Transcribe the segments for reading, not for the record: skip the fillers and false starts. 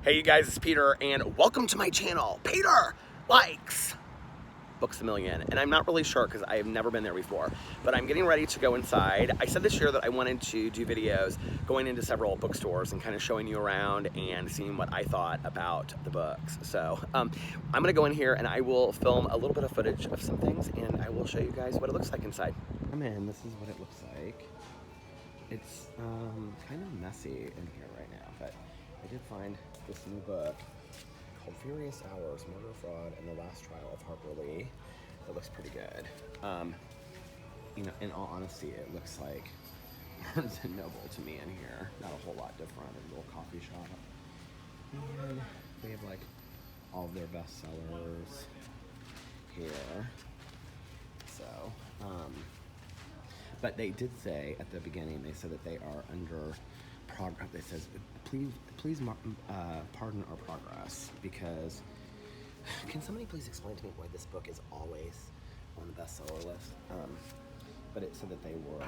Hey you guys, it's Peter, and welcome to my channel. Peter likes Books a Million, and I'm not really sure because I have never been there before, but I'm getting ready to go inside. I said this year that I wanted to do videos going into several bookstores and kind of showing you around and seeing what I thought about the books. So I'm gonna go in here and I will film a little bit of footage of some things, and I will show you guys what it looks like inside. Come in, this is what it looks like. It's kind of messy in here right now, but I did find this new book called Furious Hours, Murder, Fraud, and the Last Trial of Harper Lee. It looks pretty good. You know, in all honesty, it looks like Barnes & Noble to me in here. Not a whole lot different, a little coffee shop. And they have like all of their bestsellers here. So, but they did say at the beginning, they said that they are under progress. They says, please pardon our progress, because can somebody please explain to me why this book is always on the bestseller list? But it said that they were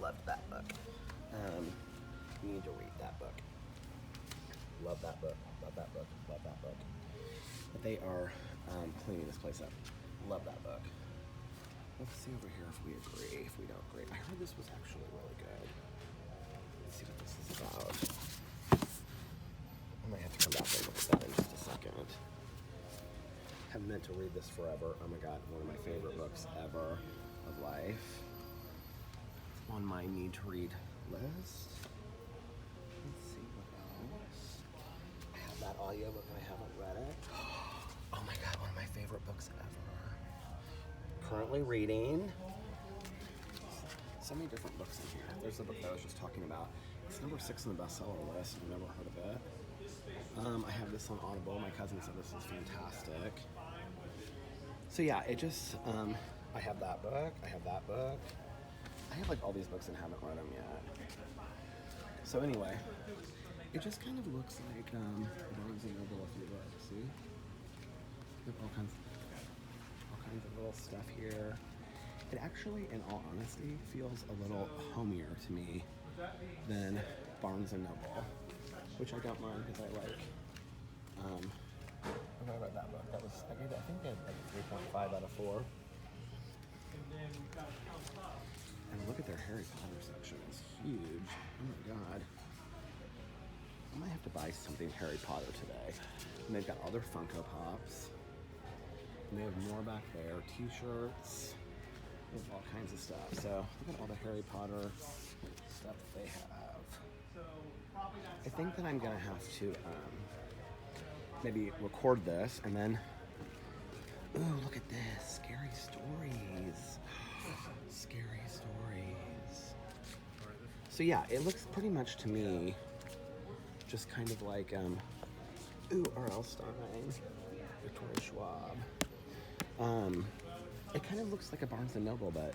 loved that book. You need to read that book. Love that book. Love that book. Love that book. But they are cleaning this place up. Love that book. Let's see over here if we agree, if we don't agree. I heard this was actually really good. Let's see what this is about. I might have to come back and look at that in just a second. Have meant to read this forever. Oh my god, one of my favorite books ever of life. It's on my need to read list. Let's see what else. I have that audiobook and I haven't read it. Oh my god, one of my favorite books ever. Currently reading. So many different books in here. There's the book that I was just talking about. It's number 6 on the bestseller list. I've never heard of it. I have this on Audible. My cousin said this is fantastic. So yeah, it just, I have that book. I have that book. I have like all these books and haven't read them yet. So anyway, it just kind of looks like Barnes & Noble if you look, see? They have all kinds of little stuff here. It actually, in all honesty, feels a little homier to me than Barnes & Noble, which I don't mind because I like. When I read that book, I think I had like 3.5 out of 4. And look at their Harry Potter section. It's huge. Oh my god. I might have to buy something Harry Potter today. And they've got all their Funko Pops. And they have more back there, t-shirts, they have all kinds of stuff. So look at all the Harry Potter stuff that they have. I think that I'm gonna have to maybe record this and then, ooh, look at this, scary stories. Scary stories. So yeah, it looks pretty much to me just kind of like, ooh, R.L. Stein, Victoria Schwab. It kind of looks like a Barnes & Noble, but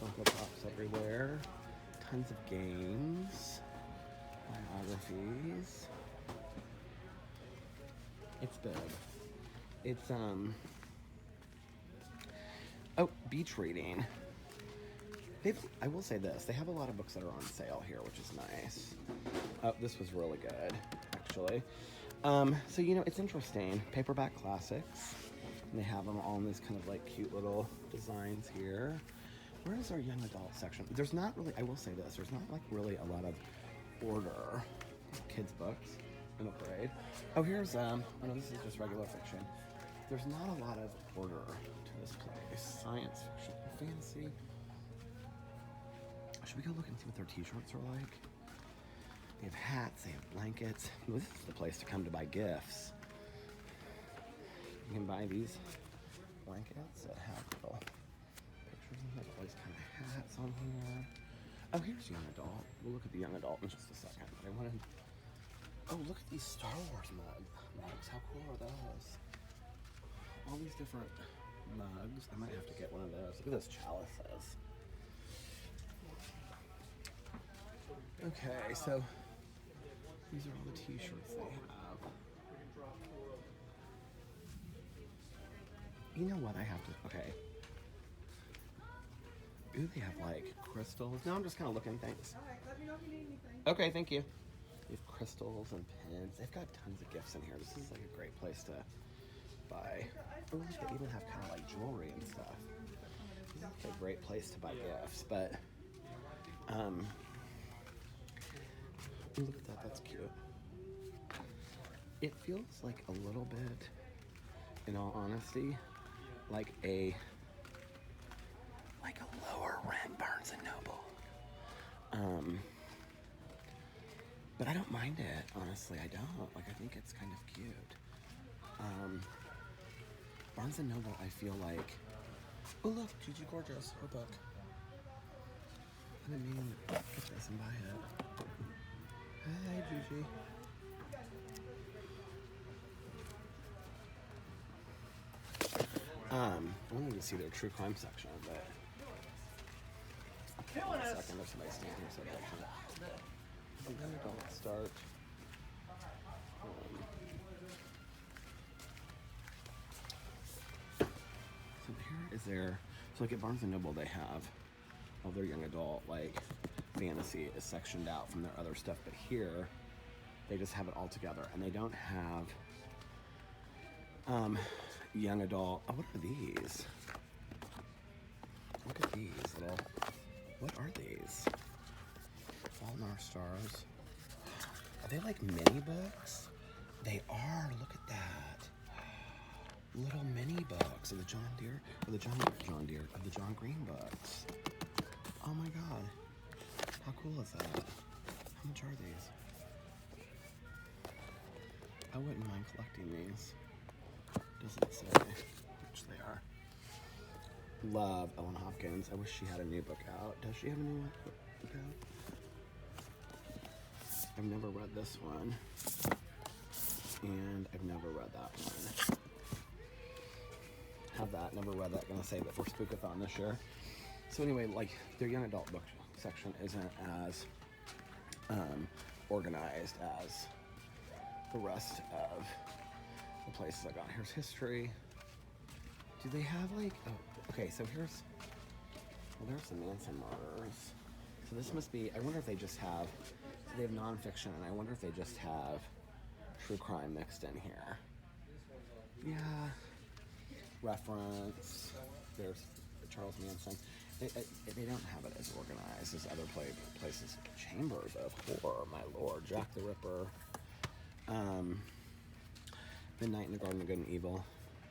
Funko Pops everywhere, tons of games, biographies. It's big. It's oh, beach reading. I will say this, they have a lot of books that are on sale here, which is nice. Oh, this was really good, actually. So, you know, it's interesting. Paperback classics. And they have them all in these kind of like cute little designs here. Where is our young adult section? There's not really, I will say this, there's not like really a lot of order. Kids books, middle grade. Oh, here's, oh no, this is just regular fiction. There's not a lot of order to this place. Science fiction, fantasy. Should we go look and see what their t-shirts are like? They have hats, they have blankets. Well, this is the place to come to buy gifts. You can buy these blankets that have little pictures of all these kind of hats on here. Oh, here's young adult. We'll look at the young adult in just a second. But I wanted. Oh, look at these Star Wars mugs. How cool are those? All these different mugs. I might have to get one of those. Look at those chalices. Okay, so these are all the t-shirts they have. You know what? I have to. Okay. Ooh, they have like crystals. No, I'm just kind of looking, thanks. All right, let me know if you need anything. Okay, thank you. They have crystals and pins. They've got tons of gifts in here. This is like a great place to buy. Oh, look, they even have kind of like jewelry and stuff. This is like a great place to buy gifts, but ooh, look at that, that's cute. It feels like a little bit, in all honesty, like a lower rent Barnes & Noble. But I don't mind it, honestly, I don't. Like, I think it's kind of cute. Barnes & Noble, I feel like, oh look, Gigi Gorgeous, her book. I didn't mean to get this and buy it. Hi, Gigi. I wanted to see their true crime section, but wait a second, there's somebody standing here, so I can't. I'm gonna go start. So here is their, so like at Barnes & Noble they have all their young adult, like, fantasy is sectioned out from their other stuff, but here they just have it all together, and they don't have young adult. Oh, what are these? Look at these little, what are these? All North Stars. Are they like mini books? They are, look at that. Little mini books of the John Deere, or the of the John Green books. Oh my God. How cool is that? How much are these? I wouldn't mind collecting these. Doesn't say how much they are. Love Ellen Hopkins. I wish she had a new book out. Does she have a new book out? I've never read this one. And I've never read that one. Have that, never read that. Gonna save it for Spookathon this year. So anyway, like, their young adult book section isn't as organized as the rest of the places I got. Here's history. Do they have like, oh, okay, so here's, well, there's the Manson murders. So this must be, I wonder if they just have, so they have nonfiction, and I wonder if they just have true crime mixed in here. Yeah. Reference. There's Charles Manson. They don't have it as organized as other places. Chambers of Horror, my lord. Jack the Ripper. Midnight in the Garden of Good and Evil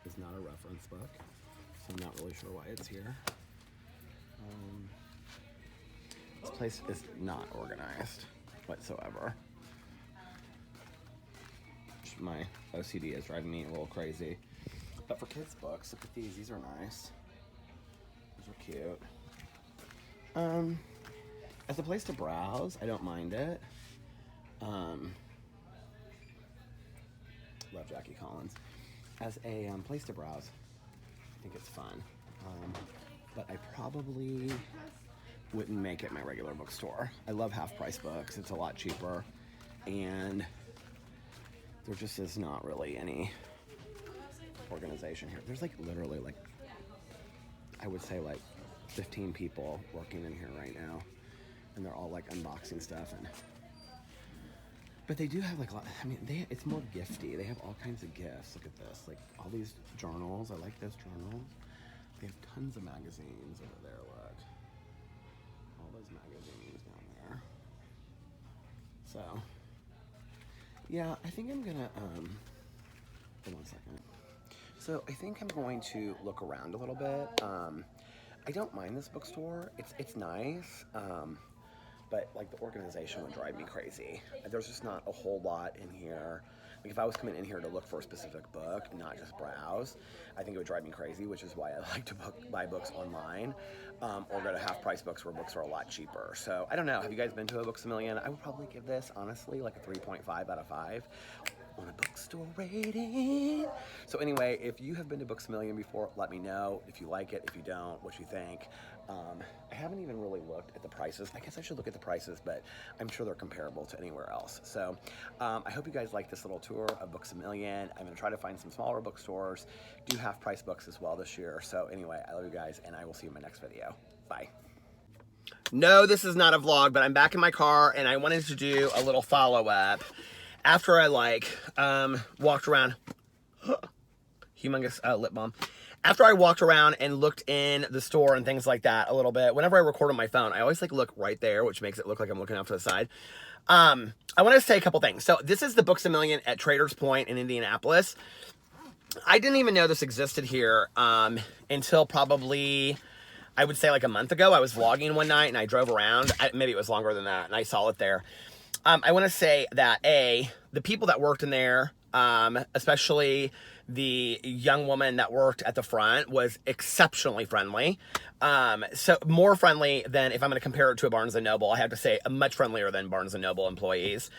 is not a reference book, so I'm not really sure why it's here. This place is not organized whatsoever. My OCD is driving me a little crazy. But for kids' books, look at these. These are nice. These are cute. As a place to browse, I don't mind it. Love Jackie Collins. As a place to browse, I think it's fun. But I probably wouldn't make it my regular bookstore. I love half-price books. It's a lot cheaper. And there just is not really any organization here. There's like literally like, I would say like 15 people working in here right now, and they're all like unboxing stuff. And but they do have like a lot, I mean, it's more gifty. They have all kinds of gifts. Look at this, like all these journals. I like those journals. They have tons of magazines over there. Look, all those magazines down there. So yeah, I think I'm gonna hold on a second. So I think I'm going to look around a little bit. I don't mind this bookstore. It's nice, but like the organization would drive me crazy. There's just not a whole lot in here. Like if I was coming in here to look for a specific book and not just browse, I think it would drive me crazy, which is why I like to buy books online, or go to half-price books where books are a lot cheaper. So I don't know. Have you guys been to a Books A Million? I would probably give this, honestly, like a 3.5 out of 5. On a bookstore rating. So anyway, if you have been to Books A Million before, let me know if you like it, if you don't, what you think. I haven't even really looked at the prices. I guess I should look at the prices, but I'm sure they're comparable to anywhere else. So I hope you guys like this little tour of Books A Million. I'm gonna try to find some smaller bookstores, do half-price books as well this year. So anyway, I love you guys, and I will see you in my next video. Bye. No, this is not a vlog, but I'm back in my car and I wanted to do a little follow-up after I walked around. Humongous lip balm. After I walked around and looked in the store and things like that a little bit, whenever I record on my phone, I always look right there, which makes it look like I'm looking off to the side. I want to say a couple things. So this is the Books A Million at Traders Point in Indianapolis. I didn't even know this existed here until probably, I would say like a month ago. I was vlogging one night and I drove around. Maybe it was longer than that, and I saw it there. I want to say that the people that worked in there, especially the young woman that worked at the front, was exceptionally friendly. So more friendly than, if I'm going to compare it to a Barnes & Noble, I have to say much friendlier than Barnes & Noble employees.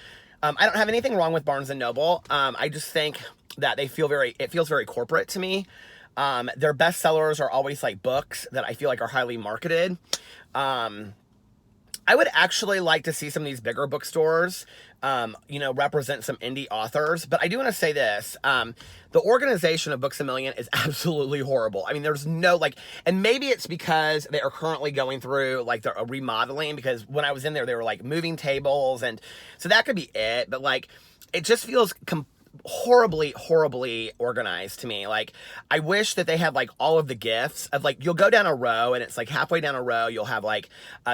I don't have anything wrong with Barnes & Noble. I just think that it feels very corporate to me. Their best sellers are always like books that I feel like are highly marketed. I would actually like to see some of these bigger bookstores, represent some indie authors. But I do want to say this. The organization of Books A Million is absolutely horrible. I mean, there's no, and maybe it's because they are currently going through, a remodeling, because when I was in there, they were, moving tables, and so that could be it. But, it just feels horribly organized to me. I wish that they had all of the gifts of you'll go down a row and it's halfway down a row you'll have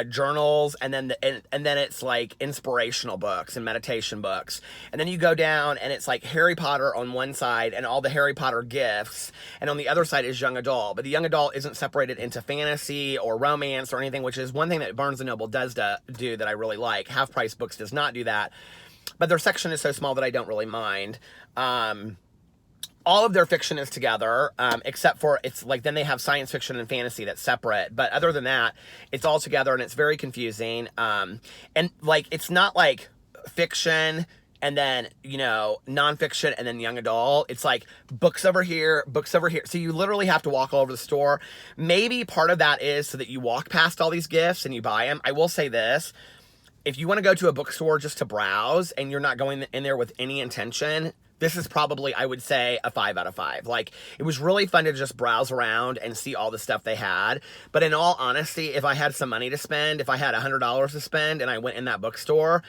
journals, and then it's inspirational books and meditation books, and then you go down and it's Harry Potter on one side and all the Harry Potter gifts, and on the other side is young adult. But the young adult isn't separated into fantasy or romance or anything, which is one thing that Barnes & Noble does do that I really like. Half Price Books does not do that. But their section is so small that I don't really mind. All of their fiction is together, except for then they have science fiction and fantasy that's separate. But other than that, it's all together, and it's very confusing. And it's not fiction and then, nonfiction and then young adult. It's books over here, books over here. So you literally have to walk all over the store. Maybe part of that is so that you walk past all these gifts and you buy them. I will say this. If you want to go to a bookstore just to browse and you're not going in there with any intention, this is probably, I would say, a 5 out of 5. It was really fun to just browse around and see all the stuff they had. But in all honesty, if I had some money to spend, if I had $100 to spend and I went in that bookstore,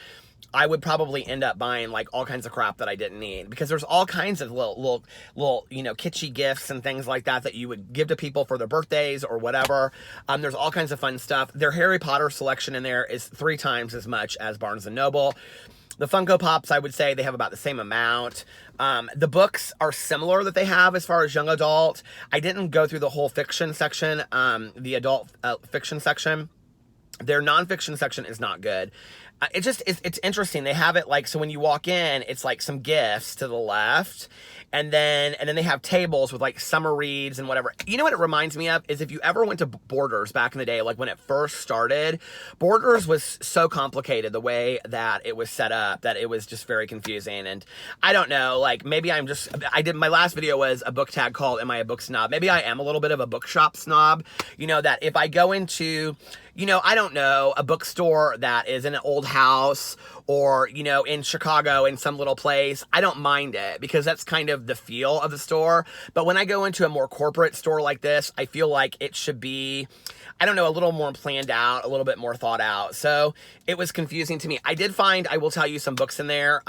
I would probably end up buying all kinds of crap that I didn't need, because there's all kinds of little kitschy gifts and things like that you would give to people for their birthdays or whatever. There's all kinds of fun stuff. Their Harry Potter selection in there is 3 times as much as Barnes & Noble. The Funko Pops, I would say they have about the same amount. The books are similar that they have as far as young adult. I didn't go through the whole fiction section, the adult fiction section. Their nonfiction section is not good. It's interesting. They have it so when you walk in, it's some gifts to the left, and then they have tables with summer reads and whatever. You know what it reminds me of is if you ever went to Borders back in the day, when it first started. Borders was so complicated the way that it was set up that it was just very confusing. And I don't know, maybe my last video was a book tag called "Am I a Book Snob?" Maybe I am a little bit of a bookshop snob. That if I go into, I don't know, a bookstore that is in an old house or, in Chicago in some little place, I don't mind it because that's kind of the feel of the store. But when I go into a more corporate store like this, I feel like it should be, I don't know, a little more planned out, a little bit more thought out. So it was confusing to me. I did find, I will tell you, some books in there,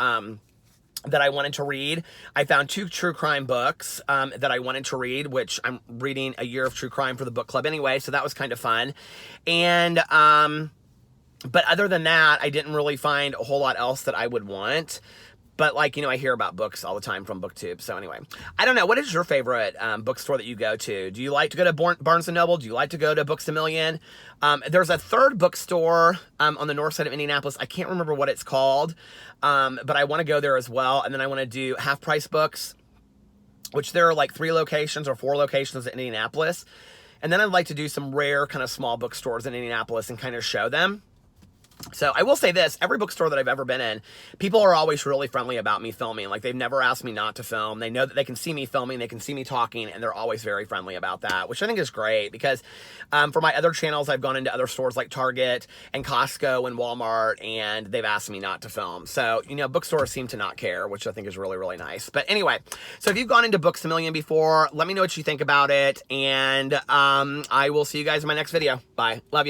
that I wanted to read. I found 2 true crime books that I wanted to read, which I'm reading A Year of True Crime for the book club anyway, so that was kind of fun. And but other than that, I didn't really find a whole lot else that I would want. But I hear about books all the time from BookTube. So anyway, I don't know. What is your favorite bookstore that you go to? Do you like to go to Barnes & Noble? Do you like to go to Books A Million? There's a third bookstore on the north side of Indianapolis. I can't remember what it's called, but I want to go there as well. And then I want to do Half Price Books, which there are 3 locations or 4 locations in Indianapolis. And then I'd like to do some rare kind of small bookstores in Indianapolis and kind of show them. So I will say this, every bookstore that I've ever been in, people are always really friendly about me filming. They've never asked me not to film. They know that they can see me filming, they can see me talking, and they're always very friendly about that, which I think is great because for my other channels, I've gone into other stores like Target and Costco and Walmart, and they've asked me not to film. So, bookstores seem to not care, which I think is really, really nice. But anyway, so if you've gone into Books A Million before, let me know what you think about it, and I will see you guys in my next video. Bye. Love you.